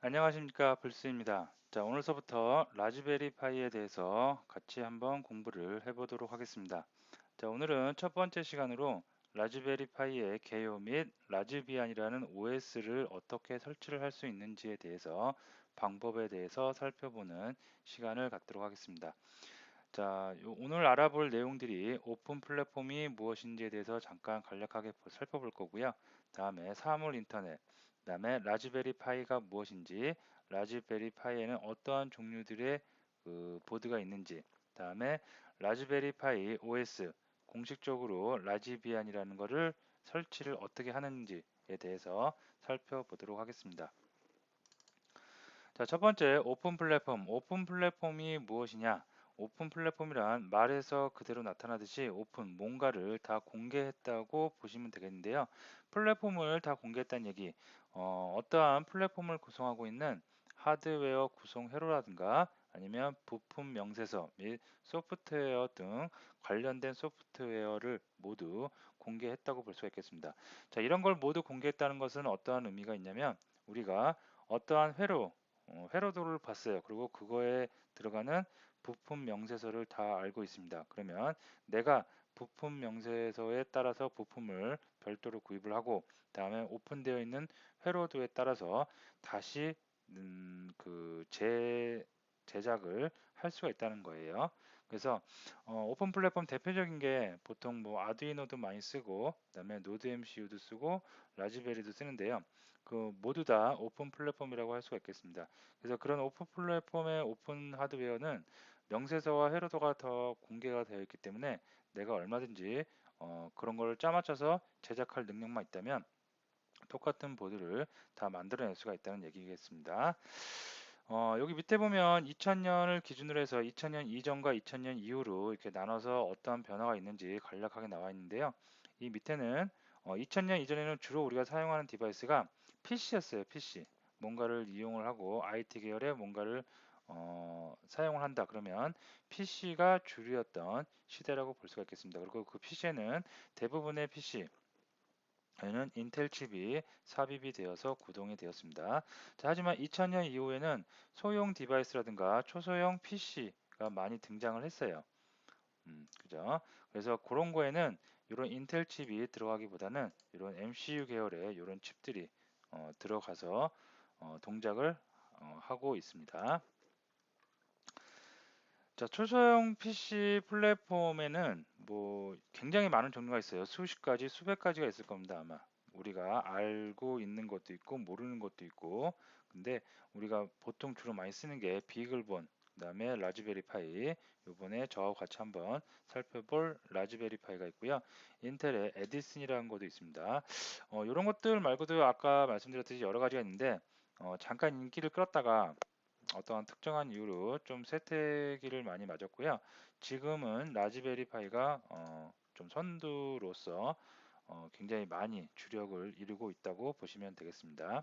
안녕하십니까, 불스입니다. 자, 오늘서부터 라즈베리 파이에 대해서 같이 한번 공부를 해보도록 하겠습니다. 자, 오늘은 첫 번째 시간으로 라즈베리 파이의 개요 및 라즈비안이라는 OS를 어떻게 설치를 할 수 있는지에 대해서 방법에 대해서 살펴보는 시간을 갖도록 하겠습니다. 자, 오늘 알아볼 내용들이 오픈 플랫폼이 무엇인지에 대해서 잠깐 간략하게 살펴볼 거고요. 다음에 사물 인터넷, 다음에 라즈베리 파이가 무엇인지, 라즈베리 파이에는 어떠한 종류들의 보드가 있는지, 다음에 라즈베리 파이 OS, 공식적으로 라즈비안이라는 것을 설치를 어떻게 하는지에 대해서 살펴보도록 하겠습니다. 자, 첫 번째 오픈 플랫폼. 오픈 플랫폼이 무엇이냐? 오픈 플랫폼이란 말에서 그대로 나타나듯이 오픈, 뭔가를 다 공개했다고 보시면 되겠는데요. 플랫폼을 다 공개했다는 얘기, 어떠한 플랫폼을 구성하고 있는 하드웨어 구성 회로라든가 아니면 부품 명세서 및 소프트웨어 등 관련된 소프트웨어를 모두 공개했다고 볼 수가 있겠습니다. 자, 이런 걸 모두 공개했다는 것은 어떠한 의미가 있냐면 우리가 어떠한 회로도를 봤어요. 그리고 그거에 들어가는 부품 명세서를 다 알고 있습니다. 그러면 내가 부품 명세서에 따라서 부품을 별도로 구입을 하고 다음에 오픈되어 있는 회로도에 따라서 다시 제작을 할 수가 있다는 거예요. 그래서 오픈 플랫폼 대표적인 게 보통 뭐 아두이노도 많이 쓰고 그다음에 노드 MCU도 쓰고 라즈베리도 쓰는데요. 그 모두 다 오픈 플랫폼이라고 할 수가 있겠습니다. 그래서 그런 오픈 플랫폼의 오픈 하드웨어는 명세서와 회로도가 더 공개가 되어 있기 때문에 내가 얼마든지 그런 걸 짜맞춰서 제작할 능력만 있다면 똑같은 보드를 다 만들어낼 수가 있다는 얘기겠습니다. 여기 밑에 보면 2000년을 기준으로 해서 2000년 이전과 2000년 이후로 이렇게 나눠서 어떠한 변화가 있는지 간략하게 나와 있는데요. 이 밑에는 2000년 이전에는 주로 우리가 사용하는 디바이스가 PC였어요. PC. 뭔가를 이용을 하고 IT 계열의 뭔가를 사용을 한다. 그러면 PC가 주류였던 시대라고 볼 수가 있겠습니다. 그리고 그 PC에는 대부분의 PC, 는 인텔 칩이 삽입이 되어서 구동이 되었습니다. 자, 하지만 2000년 이후에는 소형 디바이스라든가 초소형 PC가 많이 등장을 했어요. 그죠? 그래서 그런 거에는 이런 인텔 칩이 들어가기보다는 이런 MCU 계열의 이런 칩들이 들어가서 동작을 하고 있습니다. 자, 초소형 PC 플랫폼에는 뭐 굉장히 많은 종류가 있어요. 수십 가지, 수백 가지가 있을 겁니다, 아마. 우리가 알고 있는 것도 있고 모르는 것도 있고. 근데 우리가 보통 주로 많이 쓰는 게 비글본, 그다음에 라즈베리 파이. 요번에 저하고 같이 한번 살펴볼 라즈베리 파이가 있고요. 인텔의 에디슨이라는 것도 있습니다. 이런 것들 말고도 아까 말씀드렸듯이 여러 가지가 있는데 잠깐 인기를 끌었다가 어떠한 특정한 이유로 좀 쇠퇴기를 많이 맞았고요. 지금은 라즈베리 파이가 좀 선두로서 굉장히 많이 주력을 이루고 있다고 보시면 되겠습니다.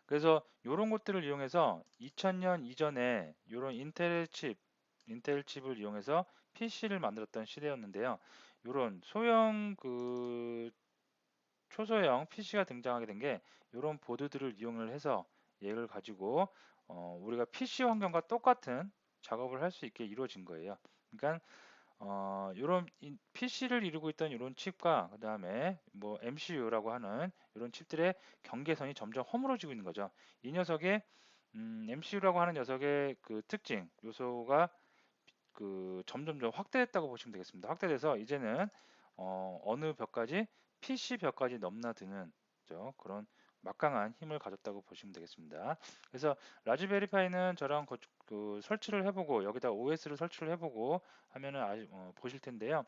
그래서 이런 것들을 이용해서 2000년 이전에 이런 인텔 칩을 이용해서 PC를 만들었던 시대였는데요. 이런 소형 초소형 PC가 등장하게 된 게 이런 보드들을 이용을 해서 얘를 가지고 우리가 PC 환경과 똑같은 작업을 할 수 있게 이루어진 거예요. 그러니까 이런 PC를 이루고 있던 이런 칩과 그 다음에 뭐 MCU라고 하는 이런 칩들의 경계선이 점점 허물어지고 있는 거죠. 이 녀석의 MCU라고 하는 녀석의 그 특징 요소가 점점점 확대됐다고 보시면 되겠습니다. 확대돼서 이제는 어느 벽까지 PC 벽까지 넘나드는 그런 막강한 힘을 가졌다고 보시면 되겠습니다. 그래서 라즈베리 파이는 저랑 설치를 해보고 여기다 OS를 설치를 해보고 하면은 보실 텐데요.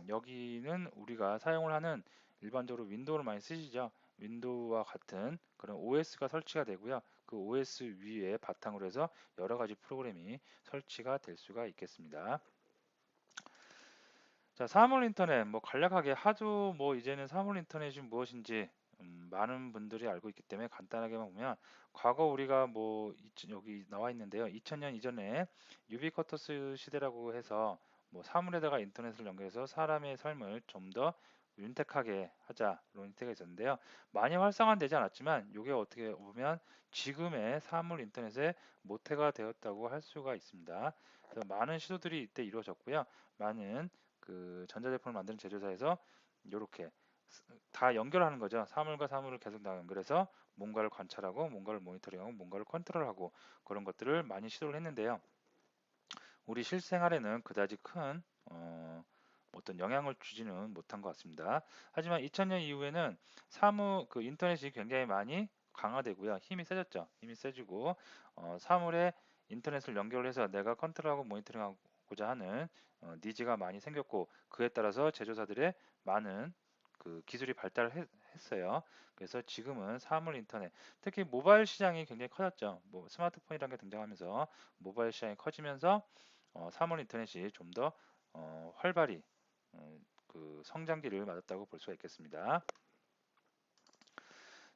여기는 우리가 사용을 하는 일반적으로 윈도우를 많이 쓰시죠. 윈도우와 같은 그런 OS가 설치가 되고요. 그 OS 위에 바탕으로 해서 여러 가지 프로그램이 설치가 될 수가 있겠습니다. 자, 사물 인터넷, 뭐 간략하게 하도 뭐 이제는 사물 인터넷이 무엇인지 많은 분들이 알고 있기 때문에 간단하게만 보면 과거 우리가 뭐 여기 나와 있는데요. 2000년 이전에 유비쿼터스 시대라고 해서 뭐 사물에다가 인터넷을 연결해서 사람의 삶을 좀 더 윤택하게 하자 이런 형태가 있었는데요. 많이 활성화되지 않았지만 이게 어떻게 보면 지금의 사물 인터넷의 모태가 되었다고 할 수가 있습니다. 그래서 많은 시도들이 이때 이루어졌고요. 많은 그 전자제품을 만드는 제조사에서 이렇게 다 연결하는 거죠. 사물과 사물을 계속 다 연결해서 뭔가를 관찰하고 뭔가를 모니터링하고 뭔가를 컨트롤하고 그런 것들을 많이 시도를 했는데요. 우리 실생활에는 그다지 큰 어떤 영향을 주지는 못한 것 같습니다. 하지만 2000년 이후에는 그 인터넷이 굉장히 많이 강화되고요. 힘이 세졌죠. 힘이 세지고 사물에 인터넷을 연결해서 내가 컨트롤하고 모니터링하고자 하는 니즈가 많이 생겼고 그에 따라서 제조사들의 많은 그 기술이 발달을 했어요. 그래서 지금은 사물 인터넷, 특히 모바일 시장이 굉장히 커졌죠. 뭐 스마트폰이라는 게 등장하면서 모바일 시장이 커지면서 사물 인터넷이 좀 더 활발히 그 성장기를 맞았다고 볼 수가 있겠습니다.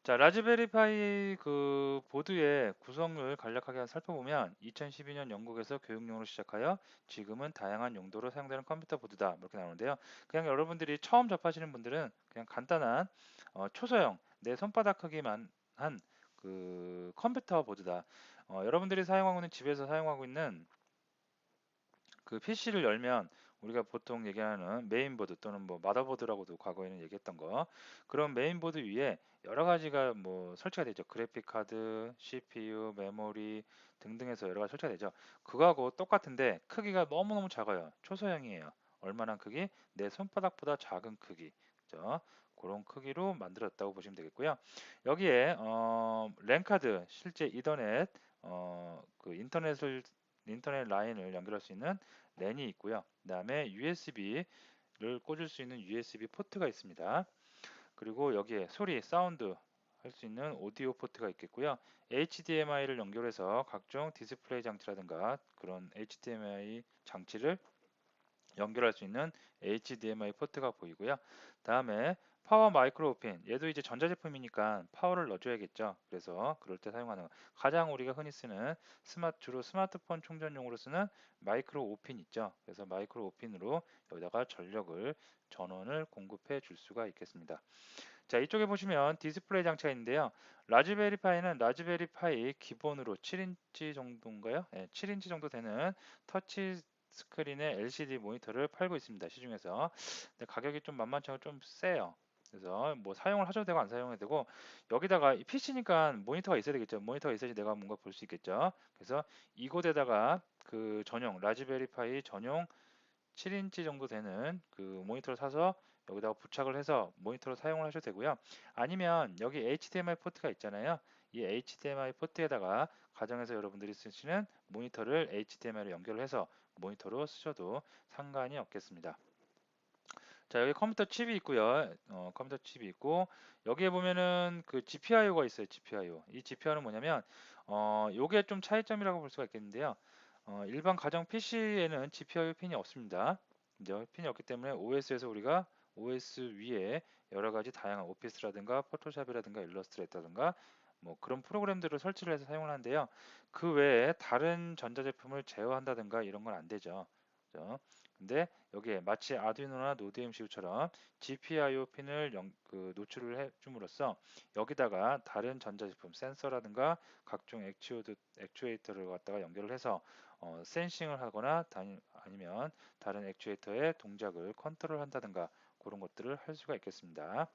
자, 라즈베리 파이 그 보드의 구성을 간략하게 살펴보면 2012년 영국에서 교육용으로 시작하여 지금은 다양한 용도로 사용되는 컴퓨터 보드다 이렇게 나오는데요. 그냥 여러분들이 처음 접하시는 분들은 그냥 간단한 초소형 내 손바닥 크기만 한 그 컴퓨터 보드다. 여러분들이 사용하고 있는 집에서 사용하고 있는 그 PC를 열면 우리가 보통 얘기하는 메인보드 또는 뭐 마더보드라고도 과거에는 얘기했던 거 그런 메인보드 위에 여러 가지가 뭐 설치가 되죠. 그래픽 카드, CPU, 메모리 등등해서 여러 가지 설치가 되죠. 그거하고 똑같은데 크기가 너무너무 작아요. 초소형이에요. 얼마나 크기? 내 손바닥보다 작은 크기. 그죠? 그런 크기로 만들었다고 보시면 되겠고요. 여기에 랜카드 실제 이더넷 그 인터넷 라인을 연결할 수 있는 랜이 있고요. 그 다음에 USB를 꽂을 수 있는 USB 포트가 있습니다. 그리고 여기에 소리, 사운드 할 수 있는 오디오 포트가 있겠고요. HDMI를 연결해서 각종 디스플레이 장치라든가 그런 HDMI 장치를 연결할 수 있는 HDMI 포트가 보이고요. 다음에 파워 마이크로 오핀 얘도 이제 전자제품이니까 파워를 넣어줘야겠죠. 그래서 그럴 때 사용하는 가장 우리가 흔히 쓰는 주로 스마트폰 충전용으로 쓰는 마이크로 오핀 있죠. 그래서 마이크로 오핀으로 여기다가 전원을 공급해 줄 수가 있겠습니다. 자, 이쪽에 보시면 디스플레이 장치가 있는데요. 라즈베리 파이는 라즈베리 파이 기본으로 7인치 정도인가요? 네, 7인치 정도 되는 터치 스크린의 LCD 모니터를 팔고 있습니다. 시중에서. 근데 가격이 좀 만만치 않고 좀 세요. 그래서 뭐 사용을 하셔도 되고 안 사용해도 되고 여기다가 PC니까 모니터가 있어야 되겠죠. 모니터가 있어야지 내가 뭔가 볼 수 있겠죠. 그래서 이곳에다가 그 전용 라즈베리 파이 전용 7인치 정도 되는 그 모니터를 사서 여기다가 부착을 해서 모니터로 사용을 하셔도 되고요. 아니면 여기 HDMI 포트가 있잖아요. 이 HDMI 포트에다가 가정에서 여러분들이 쓰시는 모니터를 HDMI로 연결을 해서 모니터로 쓰셔도 상관이 없겠습니다. 자, 여기 컴퓨터 칩이 있고요. 컴퓨터 칩이 있고 여기에 보면은 그 GPIO가 있어요. GPIO. 이 GPIO는 뭐냐면 요게 좀 차이점이라고 볼 수가 있겠는데요. 일반 가정 PC에는 GPIO 핀이 없습니다. 이제 핀이 없기 때문에 OS에서 우리가 OS 위에 여러 가지 다양한 오피스라든가 포토샵이라든가 일러스트레이터라든가 뭐 그런 프로그램들을 설치를 해서 사용을 하는데요. 그 외에 다른 전자제품을 제어한다든가 이런 건 안 되죠. 그죠? 근데 여기에 마치 아두이노나 노드 MCU처럼 GPIO 핀을 노출을 해줌으로써 여기다가 다른 전자제품 센서라든가 각종 액추에이터를 갖다가 연결을 해서 센싱을 하거나 아니면 다른 액추에이터의 동작을 컨트롤 한다든가 그런 것들을 할 수가 있겠습니다.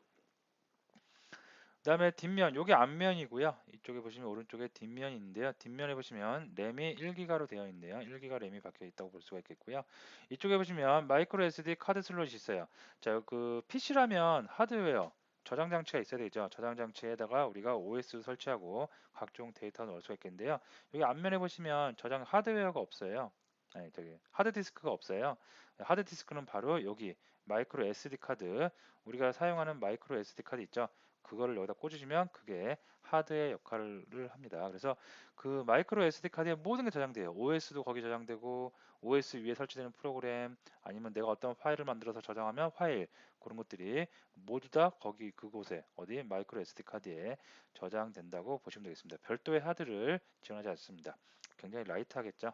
그 다음에 뒷면, 요게 앞면이고요. 이쪽에 보시면 오른쪽에 뒷면이 있는데요. 뒷면에 보시면 램이 1기가로 되어 있네요. 1기가 램이 박혀 있다고 볼 수가 있겠고요. 이쪽에 보시면 마이크로 SD 카드 슬롯이 있어요. 자, 그 PC라면 하드웨어 저장 장치가 있어야 되죠. 저장 장치에다가 우리가 OS 설치하고 각종 데이터 넣을 수가 있겠는데요. 여기 앞면에 보시면 저장 하드웨어가 없어요. 아니, 저기 하드디스크가 없어요. 하드디스크는 바로 여기 마이크로 SD 카드, 우리가 사용하는 마이크로 SD 카드 있죠. 그거를 여기다 꽂으시면 그게 하드의 역할을 합니다. 그래서 그 마이크로 SD 카드에 모든 게 저장돼요. OS도 거기 저장되고 OS 위에 설치되는 프로그램 아니면 내가 어떤 파일을 만들어서 저장하면 파일 그런 것들이 모두 다 거기 그곳에 어디 마이크로 SD 카드에 저장된다고 보시면 되겠습니다. 별도의 하드를 지원하지 않습니다. 굉장히 라이트하겠죠.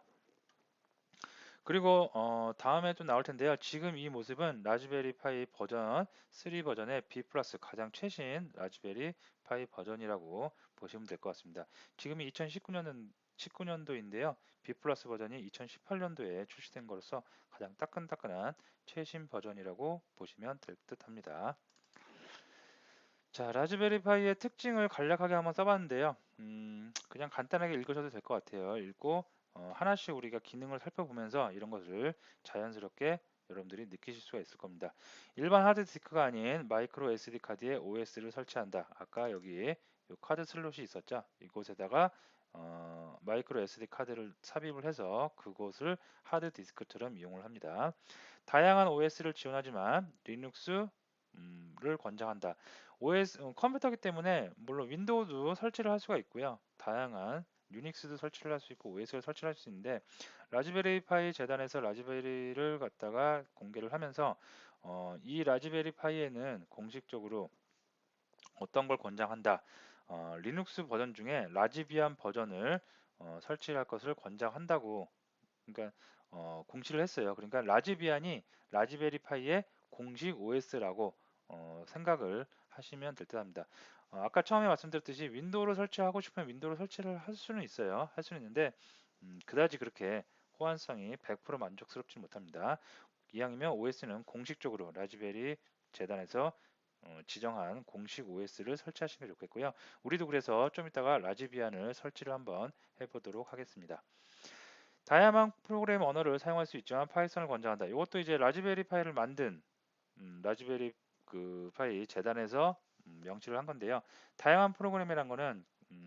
그리고 다음에 또 나올 텐데요. 지금 이 모습은 라즈베리 파이 버전 3 버전의 B 플러스 가장 최신 라즈베리 파이 버전이라고 보시면 될 것 같습니다. 지금이 19년도인데요. B 플러스 버전이 2018년도에 출시된 것으로서 가장 따끈따끈한 최신 버전이라고 보시면 될 듯 합니다. 자, 라즈베리 파이의 특징을 간략하게 한번 써봤는데요. 그냥 간단하게 읽으셔도 될 것 같아요. 읽고 하나씩 우리가 기능을 살펴보면서 이런 것을 자연스럽게 여러분들이 느끼실 수가 있을 겁니다. 일반 하드디스크가 아닌 마이크로 SD 카드에 OS를 설치한다. 아까 여기 이 카드 슬롯이 있었죠. 이곳에다가 마이크로 SD 카드를 삽입을 해서 그곳을 하드디스크처럼 이용을 합니다. 다양한 OS를 지원하지만 리눅스를 권장한다. OS 컴퓨터기 때문에 물론 윈도우도 설치를 할 수가 있고요. 다양한 유닉스도 설치를 할 수 있고 OS를 설치를 할 수 있는데 라즈베리 파이 재단에서 라즈베리를 갖다가 공개를 하면서 이 라즈베리 파이에는 공식적으로 어떤 걸 권장한다. 리눅스 버전 중에 라즈비안 버전을 설치할 것을 권장한다고 그러니까 공시를 했어요. 그러니까 라즈비안이 라즈베리 파이의 공식 OS라고 생각을 하시면 될 듯 합니다. 아까 처음에 말씀드렸듯이 윈도우를 설치하고 싶으면 윈도우를 설치를 할 수는 있어요. 할 수는 있는데 그다지 그렇게 호환성이 100% 만족스럽지 못합니다. 이왕이면 OS는 공식적으로 라즈베리 재단에서 지정한 공식 OS를 설치하시는 게 좋겠고요. 우리도 그래서 좀 이따가 라즈비안을 설치를 한번 해보도록 하겠습니다. 다양한 프로그램 언어를 사용할 수 있지만 파이썬을 권장한다. 이것도 이제 라즈베리 파이를 만든 라즈베리 그 파이 재단에서 명시를 한 건데요. 다양한 프로그램이란 거는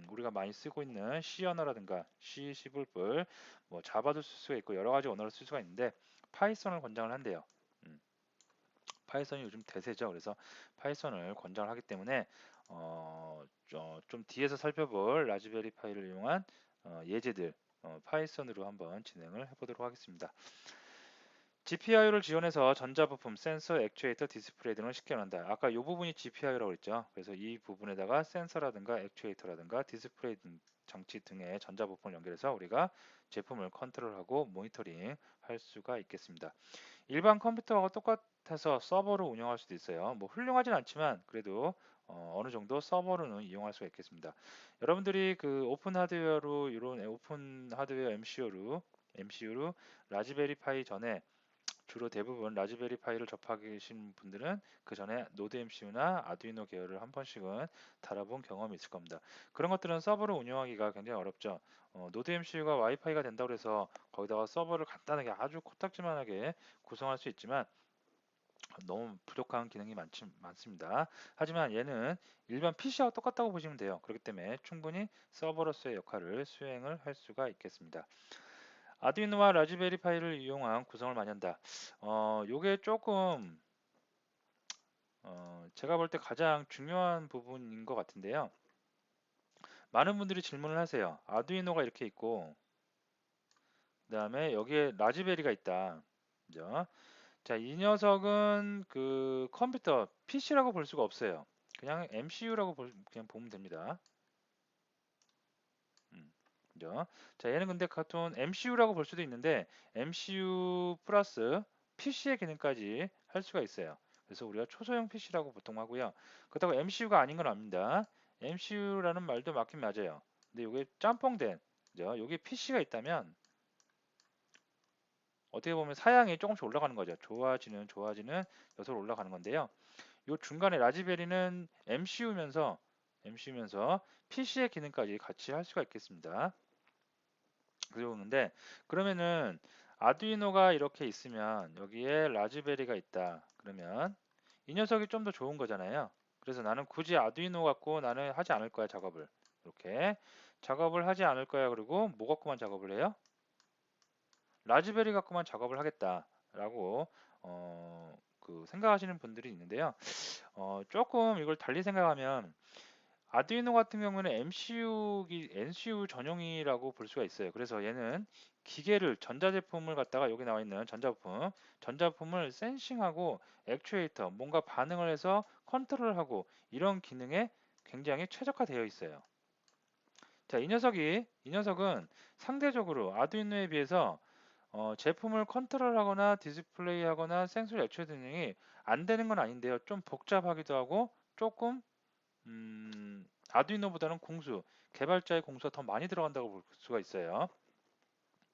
우리가 많이 쓰고 있는 C 언어라든가 C, C++, 뭐 자바도 쓸 수가 있고 여러 가지 언어를 쓸 수가 있는데 파이썬을 권장을 한대요. 파이썬이 요즘 대세죠. 그래서 파이썬을 권장을 하기 때문에 좀 뒤에서 살펴볼 라즈베리 파이를 이용한 예제들 파이썬으로 한번 진행을 해보도록 하겠습니다. GPIO를 지원해서 전자부품, 센서, 액추에이터, 디스플레이 등을 쉽게 연한다. 아까 이 부분이 GPIO라고 했죠. 그래서 이 부분에다가 센서라든가 액추에이터라든가 디스플레이 등 장치 등의 전자부품을 연결해서 우리가 제품을 컨트롤하고 모니터링 할 수가 있겠습니다. 일반 컴퓨터와 똑같아서 서버로 운영할 수도 있어요. 뭐 훌륭하진 않지만 그래도 어느 정도 서버로는 이용할 수가 있겠습니다. 여러분들이 그 오픈 하드웨어로 이런 오픈 하드웨어 MCU로 라즈베리 파이 전에 주로 대부분 라즈베리 파이를 접하신 분들은 그 전에 노드 MCU나 아두이노 계열을 한 번씩은 달아본 경험이 있을 겁니다. 그런 것들은 서버로 운영하기가 굉장히 어렵죠. 노드 MCU가 와이파이가 된다고 해서 거기다가 서버를 간단하게 아주 코딱지만하게 구성할 수 있지만 너무 부족한 기능이 많습니다. 하지만 얘는 일반 PC와 똑같다고 보시면 돼요. 그렇기 때문에 충분히 서버로서의 역할을 수행을 할 수가 있겠습니다. 아두이노와 라즈베리 파이를 이용한 구성을 많이 한다. 요게 조금 제가 볼 때 가장 중요한 부분인 것 같은데요. 많은 분들이 질문을 하세요. 아두이노가 이렇게 있고 그 다음에 여기에 라즈베리가 있다. 그죠? 자, 이 녀석은 그 컴퓨터 PC라고 볼 수가 없어요. 그냥 MCU라고 그냥 보면 됩니다. 그죠? 자, 얘는 근데 같은 MCU라고 볼 수도 있는데 MCU 플러스 PC의 기능까지 할 수가 있어요. 그래서 우리가 초소형 PC라고 보통 하고요. 그렇다고 MCU가 아닌 건 아닙니다. MCU라는 말도 맞긴 맞아요. 근데 이게 짬뽕된, 그죠? 여기 PC가 있다면 어떻게 보면 사양이 조금씩 올라가는 거죠. 좋아지는 녀석으로 올라가는 건데요. 요 중간에 라즈베리는 MCU면서 PC의 기능까지 같이 할 수가 있겠습니다. 그러는데 그러면은 아두이노가 이렇게 있으면 여기에 라즈베리가 있다. 그러면 이 녀석이 좀 더 좋은 거잖아요. 그래서 나는 굳이 아두이노 갖고 나는 하지 않을 거야 작업을. 이렇게 작업을 하지 않을 거야. 그리고 뭐 갖고만 작업을 해요? 라즈베리 갖고만 작업을 하겠다라고 그 생각하시는 분들이 있는데요. 조금 이걸 달리 생각하면 아두이노 같은 경우는 NCU 전용이라고 볼 수가 있어요. 그래서 얘는 기계를 전자제품을 갖다가 여기 나와 있는 전자부품을 센싱하고 액추에이터, 뭔가 반응을 해서 컨트롤하고 이런 기능에 굉장히 최적화되어 있어요. 자, 이 녀석은 상대적으로 아두이노에 비해서 제품을 컨트롤하거나 디스플레이하거나 센서리 액추에이트 안 되는 건 아닌데요. 좀 복잡하기도 하고 조금 아두이노보다는 개발자의 공수가 더 많이 들어간다고 볼 수가 있어요.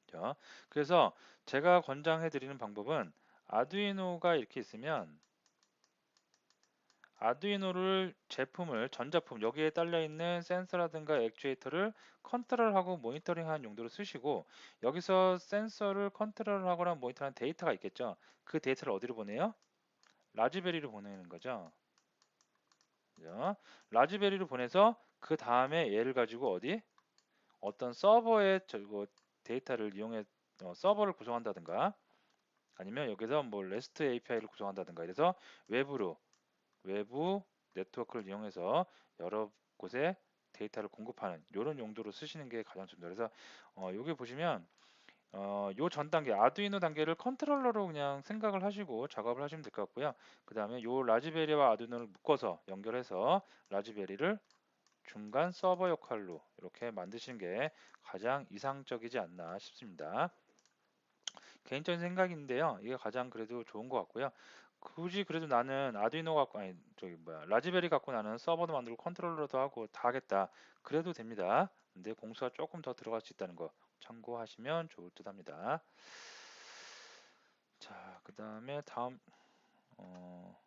자, 그래서 제가 권장해 드리는 방법은 아두이노가 이렇게 있으면 아두이노를 전자품 여기에 딸려 있는 센서라든가 액추에이터를 컨트롤하고 모니터링하는 용도로 쓰시고 여기서 센서를 컨트롤하거나 모니터하는 데이터가 있겠죠. 그 데이터를 어디로 보내요? 라즈베리로 보내는 거죠. 그죠? 라즈베리로 보내서 그 다음에 얘를 가지고 어떤 서버에 데이터를 이용해 서버를 구성한다든가 아니면 여기서 뭐 REST API를 구성한다든가 이래서 외부 네트워크를 이용해서 여러 곳에 데이터를 공급하는 이런 용도로 쓰시는 게 가장 좋습니다. 그래서 여기 보시면 요 전 단계 아두이노 단계를 컨트롤러로 그냥 생각을 하시고 작업을 하시면 될 것 같고요. 그 다음에 요 라즈베리와 아두이노를 묶어서 연결해서 라즈베리를 중간 서버 역할로 이렇게 만드시는 게 가장 이상적이지 않나 싶습니다. 개인적인 생각인데요. 이게 가장 그래도 좋은 것 같고요. 굳이 그래도 나는 아두이노 갖고 아니 저기 뭐야 라즈베리 갖고 나는 서버도 만들고 컨트롤러도 하고 다 하겠다. 그래도 됩니다. 근데 공수가 조금 더 들어갈 수 있다는 거 참고하시면 좋을 듯 합니다. 자, 그 다음에 어,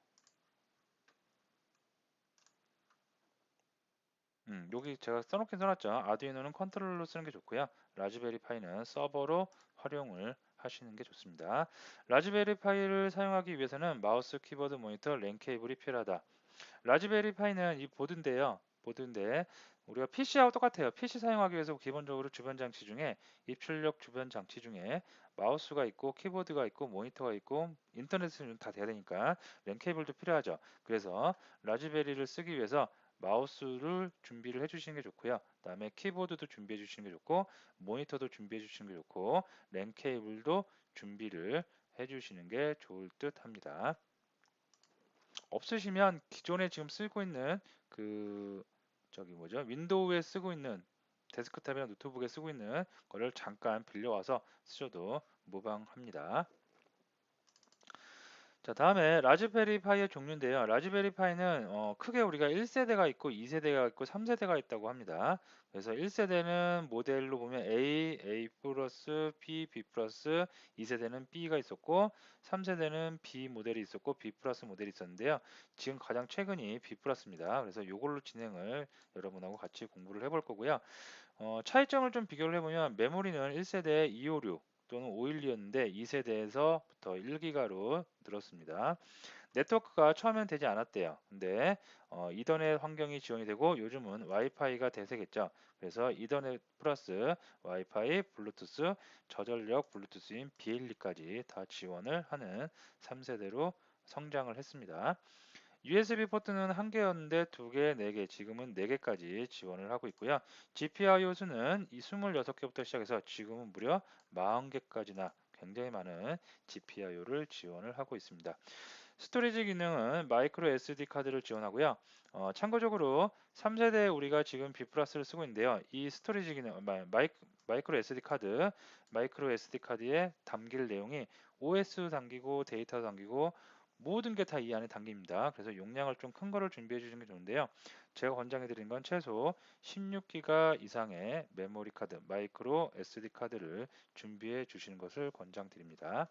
여기 제가 써놓긴 써놨죠. 아두이노는 컨트롤러로 쓰는 게 좋고요. 라즈베리 파이는 서버로 활용을 하시는 게 좋습니다. 라즈베리 파이를 사용하기 위해서는 마우스, 키보드, 모니터, 랜 케이블이 필요하다. 라즈베리 파이는 이 보드인데 우리가 PC하고 똑같아요. PC 사용하기 위해서 기본적으로 주변 장치 중에 입출력 주변 장치 중에 마우스가 있고 키보드가 있고 모니터가 있고 인터넷은 다 돼야 되니까 랜 케이블도 필요하죠. 그래서 라즈베리를 쓰기 위해서 마우스를 준비를 해주시는 게 좋고요. 그다음에 키보드도 준비해 주시는 게 좋고 모니터도 준비해 주시는 게 좋고 랜 케이블도 준비를 해주시는 게 좋을 듯 합니다. 없으시면 기존에 지금 쓰고 있는 그 저기 뭐죠? 윈도우에 쓰고 있는 데스크탑이나 노트북에 쓰고 있는 거를 잠깐 빌려와서 쓰셔도 무방합니다. 자, 다음에 라즈베리 파이의 종류인데요. 라즈베리 파이는 크게 우리가 1세대가 있고 2세대가 있고 3세대가 있다고 합니다. 그래서 1세대는 모델로 보면 A 플러스, B 플러스, 2세대는 B가 있었고 3세대는 B 모델이 있었고 B 플러스 모델이 있었는데요. 지금 가장 최근이 B 플러스입니다. 그래서 이걸로 진행을 여러분하고 같이 공부를 해볼 거고요. 차이점을 좀 비교를 해보면 메모리는 1세대 256 또는 512였는데 2세대에서부터 1기가로 늘었습니다. 네트워크가 처음엔 되지 않았대요. 근데 이더넷 환경이 지원이 되고 요즘은 와이파이가 대세겠죠. 그래서 이더넷 플러스 와이파이, 블루투스, 저전력 블루투스인 BLE까지 다 지원을 하는 3세대로 성장을 했습니다. USB 포트는 한 개였는데 두 개, 네 개, 지금은 네 개까지 지원을 하고 있고요. GPIO 수는 이 26개부터 시작해서 지금은 무려 40개까지나 굉장히 많은 GPIO를 지원을 하고 있습니다. 스토리지 기능은 마이크로 SD 카드를 지원하고요. 참고적으로 3세대 우리가 지금 B 플러스를 쓰고 있는데요. 이 스토리지 기능, 마이크로 SD 카드, 마이크로 SD 카드에 담길 내용이 OS 담기고 데이터 담기고 모든 게 다 이 안에 담깁니다. 그래서 용량을 좀 큰 거를 준비해 주시는 게 좋은데요. 제가 권장해 드리는 건 최소 16기가 이상의 메모리 카드, 마이크로 SD 카드를 준비해 주시는 것을 권장드립니다.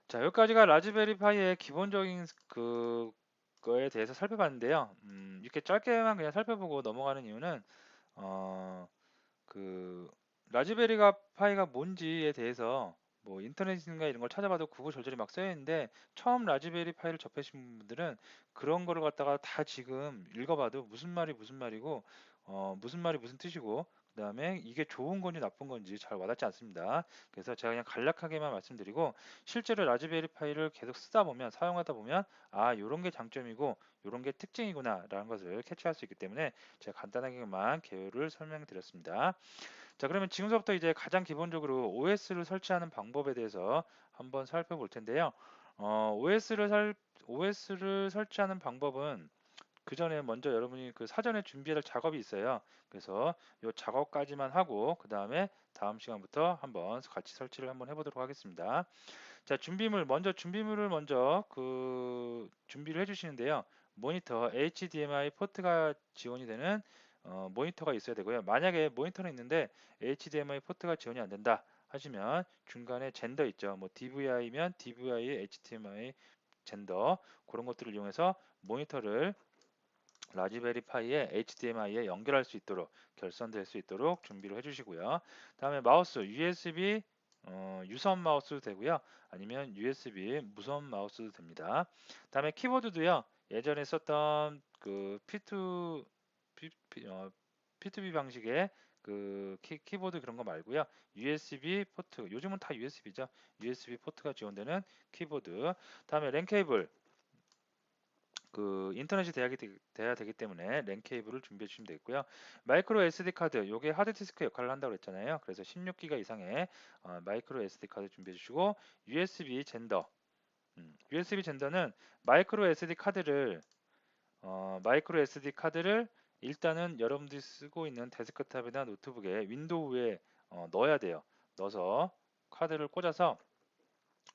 자, 여기까지가 라즈베리 파이의 기본적인 그거에 대해서 살펴봤는데요. 이렇게 짧게만 그냥 살펴보고 넘어가는 이유는 어, 그 라즈베리가 파이가 뭔지에 대해서 뭐 인터넷인가 이런 걸 찾아봐도 구구절절히 막 써야 있는데 처음 라즈베리 파이를 접하신 분들은 그런 거를 갖다가 다 지금 읽어봐도 무슨 말이 무슨 말이고 무슨 말이 무슨 뜻이고 그 다음에 이게 좋은 건지 나쁜 건지 잘 와닿지 않습니다. 그래서 제가 그냥 간략하게만 말씀드리고 실제로 라즈베리 파이를 계속 쓰다 보면 사용하다 보면 아 요런 게 장점이고 요런 게 특징이구나 라는 것을 캐치할 수 있기 때문에 제가 간단하게만 개요를 설명드렸습니다. 자, 그러면 지금부터 이제 가장 기본적으로 OS를 설치하는 방법에 대해서 한번 살펴볼 텐데요. OS를 설치하는 방법은 그 전에 먼저 여러분이 그 사전에 준비해야 될 작업이 있어요. 그래서 이 작업까지만 하고 그 다음에 다음 시간부터 한번 같이 설치를 한번 해보도록 하겠습니다. 자, 준비물을 먼저 준비를 해주시는데요. 모니터 HDMI 포트가 지원이 되는 모니터가 있어야 되고요. 만약에 모니터는 있는데 HDMI 포트가 지원이 안 된다 하시면 중간에 젠더 있죠. 뭐 DVI면 DVI, HDMI 젠더 그런 것들을 이용해서 모니터를 라즈베리 파이에 HDMI에 연결할 수 있도록 결선될 수 있도록 준비를 해주시고요. 다음에 마우스 USB 유선 마우스도 되고요. 아니면 USB 무선 마우스도 됩니다. 다음에 키보드도요. 예전에 썼던 그 P2B 방식의 그 키보드 그런 거 말고요. USB 포트, 요즘은 다 USB죠. USB 포트가 지원되는 키보드. 다음에 랜 케이블, 인터넷이 돼야 되기 때문에 랜 케이블을 준비해 주시면 되겠고요. 마이크로 SD 카드, 요게 하드디스크 역할을 한다고 했잖아요. 그래서 16기가 이상의 마이크로 SD 카드 준비해 주시고 USB 젠더, USB 젠더는 마이크로 SD 카드를 마이크로 SD 카드를 일단은 여러분들이 쓰고 있는 데스크탑이나 노트북에 윈도우에 넣어야 돼요. 넣어서 카드를 꽂아서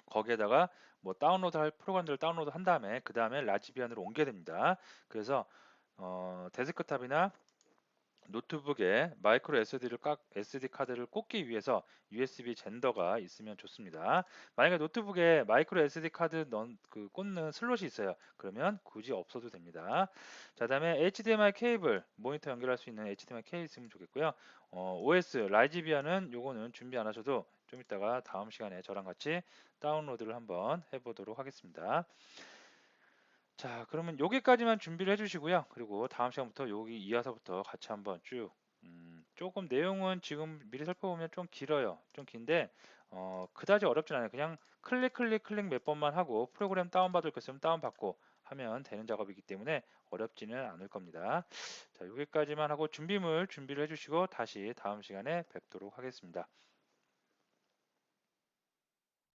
거기에다가 뭐 다운로드 할 프로그램들을 다운로드 한 다음에 그 다음에 라즈비안으로 옮겨야 됩니다. 그래서 데스크탑이나 노트북에 마이크로 SD 카드를 꽂기 위해서 USB 젠더가 있으면 좋습니다. 만약에 노트북에 마이크로 SD 카드 꽂는 슬롯이 있어요. 그러면 굳이 없어도 됩니다. 자, 다음에 HDMI 케이블, 모니터 연결할 수 있는 HDMI 케이블 있으면 좋겠고요. OS 라이즈비안은 요거는 준비 안 하셔도 좀 이따가 다음 시간에 저랑 같이 다운로드를 한번 해보도록 하겠습니다. 자, 그러면 여기까지만 준비를 해주시고요. 그리고 다음 시간부터 여기 이어서부터 같이 한번 쭉, 조금 내용은 지금 미리 살펴보면 좀 길어요. 좀 긴데, 그다지 어렵진 않아요. 그냥 클릭 몇 번만 하고 프로그램 다운받을 거 있으면 다운받고 하면 되는 작업이기 때문에 어렵지는 않을 겁니다. 자, 여기까지만 하고 준비를 해주시고 다시 다음 시간에 뵙도록 하겠습니다.